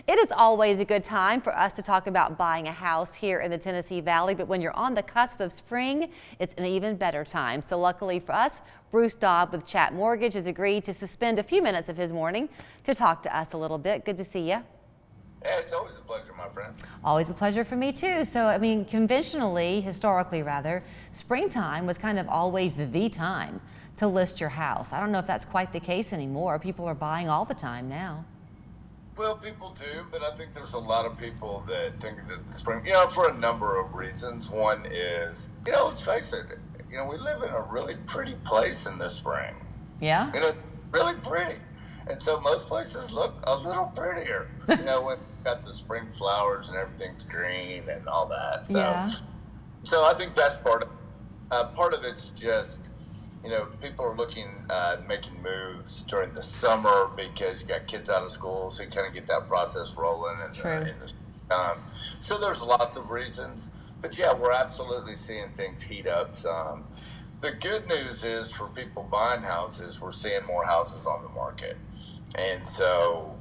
It is always a good time for us to talk about buying a house here in the Tennessee Valley, but when you're on the cusp of spring, it's an even better time. So luckily for us, Bruce Dobb with ChattMortgage has agreed to suspend a few minutes of his morning to talk to us a little bit. Good to see you. Yeah, it's always a pleasure, my friend. Always a pleasure for me too. So, I mean, historically rather, springtime was kind of always the time to list your house. I don't know if that's quite the case anymore. People are buying all the time now. Well, people do, but I think there's a lot of people that think that the spring, for a number of reasons. One is, let's face it, we live in a really pretty place in the spring. Yeah. Really pretty. And so most places look a little prettier, when you've got the spring flowers and everything's green and all that. So, yeah. So I think that's part of it's just, people are looking at making moves during the summer because you got kids out of school, so you kind of get that process rolling in the time. So there's lots of reasons, but yeah, we're absolutely seeing things heat up some. The good news is for people buying houses, we're seeing more houses on the market. And so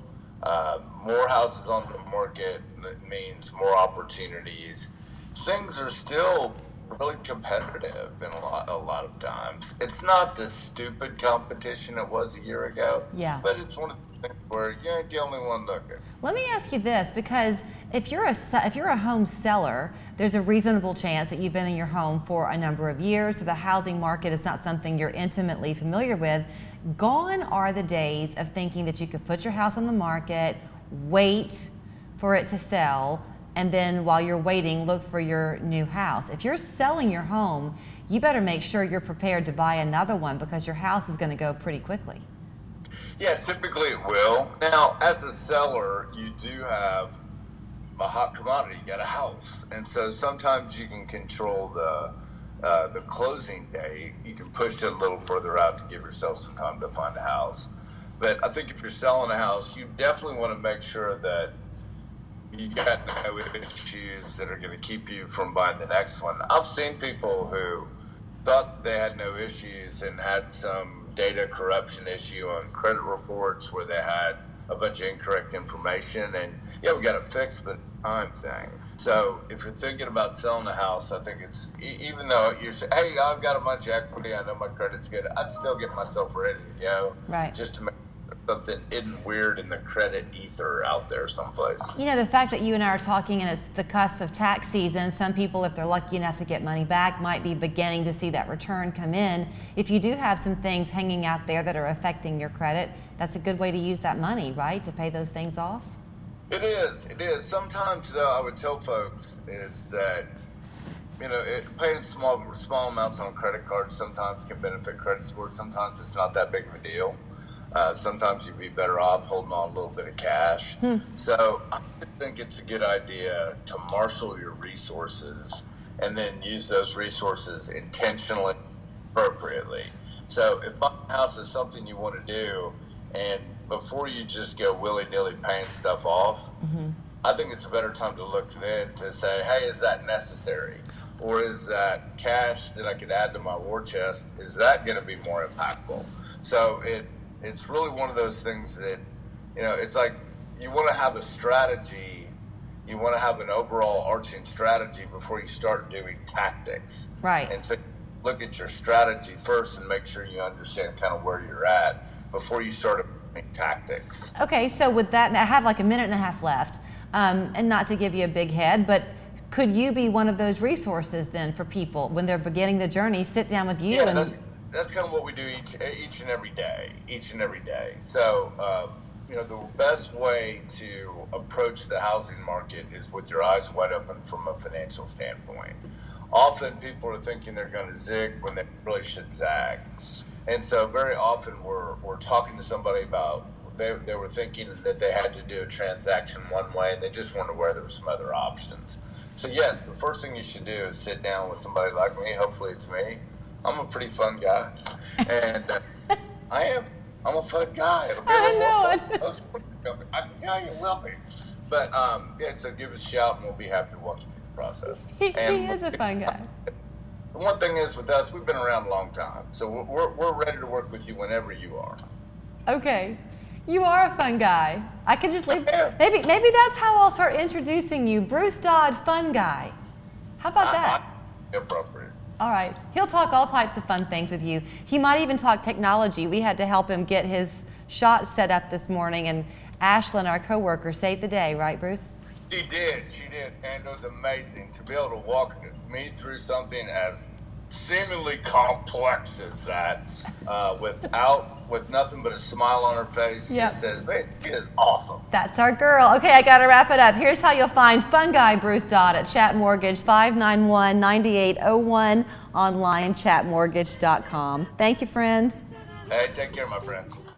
more houses on the market means more opportunities. Things are still really competitive in a lot of times. It's not the stupid competition it was a year ago, but it's one of the things where you ain't the only one looking. Let me ask you this, because if you're a home seller, there's a reasonable chance that you've been in your home for a number of years, so the housing market is not something you're intimately familiar with. Gone are the days of thinking that you could put your house on the market, wait for it to sell, and then while you're waiting, look for your new house. If you're selling your home, you better make sure you're prepared to buy another one because your house is going to go pretty quickly. Yeah, typically it will. Now, as a seller, you do have a hot commodity. You got a house. And so sometimes you can control the closing date. You can push it a little further out to give yourself some time to find a house. But I think if you're selling a house, you definitely want to make sure that you got no issues that are going to keep you from buying the next one. I've seen people who thought they had no issues and had some data corruption issue on credit reports where they had a bunch of incorrect information, and we got it fixed, but time thing. So if you're thinking about selling a house, I think it's, even though you say, hey, I've got a bunch of equity, I know my credit's good, I'd still get myself ready to go, just to make something isn't weird in the credit ether out there someplace. The fact that you and I are talking and it's the cusp of tax season, some people, if they're lucky enough to get money back, might be beginning to see that return come in. If you do have some things hanging out there that are affecting your credit, that's a good way to use that money, right? To pay those things off? It is. Sometimes, though, I would tell folks is that, paying small amounts on credit cards sometimes can benefit credit scores. Sometimes it's not that big of a deal. Sometimes you'd be better off holding on a little bit of cash. So I think it's a good idea to marshal your resources and then use those resources intentionally, appropriately. So if buying a house is something you want to do, and before you just go willy-nilly paying stuff off, I think it's a better time to look then to say, hey, is that necessary? Or is that cash that I could add to my war chest, is that going to be more impactful? So it's really one of those things that, it's like you want to have a strategy, you want to have an overall arching strategy before you start doing tactics. Right. And so look at your strategy first and make sure you understand kind of where you're at before you start doing tactics. Okay, so with that, I have like a minute and a half left, and not to give you a big head, but could you be one of those resources then for people when they're beginning the journey, sit down with you? Yeah, that's kind of what we do each and every day. So, the best way to approach the housing market is with your eyes wide open from a financial standpoint. Often people are thinking they're going to zig when they really should zag. And so very often we're talking to somebody about they were thinking that they had to do a transaction one way and they just wondered where there were some other options. So yes, the first thing you should do is sit down with somebody like me. Hopefully it's me. I'm a pretty fun guy, and I'm a fun guy. It'll be a little more fun. I can tell you it will be. But so give us a shout and we'll be happy to walk you through the process. He is a fun guy. The one thing is with us, we've been around a long time, so we're ready to work with you whenever you are. Okay. You are a fun guy. I could just leave. Maybe that's how I'll start introducing you. Bruce Dodd, fun guy. How about that? Appropriate. All right. He'll talk all types of fun things with you. He might even talk technology. We had to help him get his shot set up this morning, and Ashlyn, our coworker, saved the day, right, Bruce? She did, and it was amazing to be able to walk me through something as seemingly complex as that, with nothing but a smile on her face. Yep. Just says, "Man, she is awesome." That's our girl. Okay, I got to wrap it up. Here's how you'll find fun guy Bruce Dodd at Chat Mortgage, 591-9801, online chatmortgage.com. Thank you, friend. Hey, take care, my friend.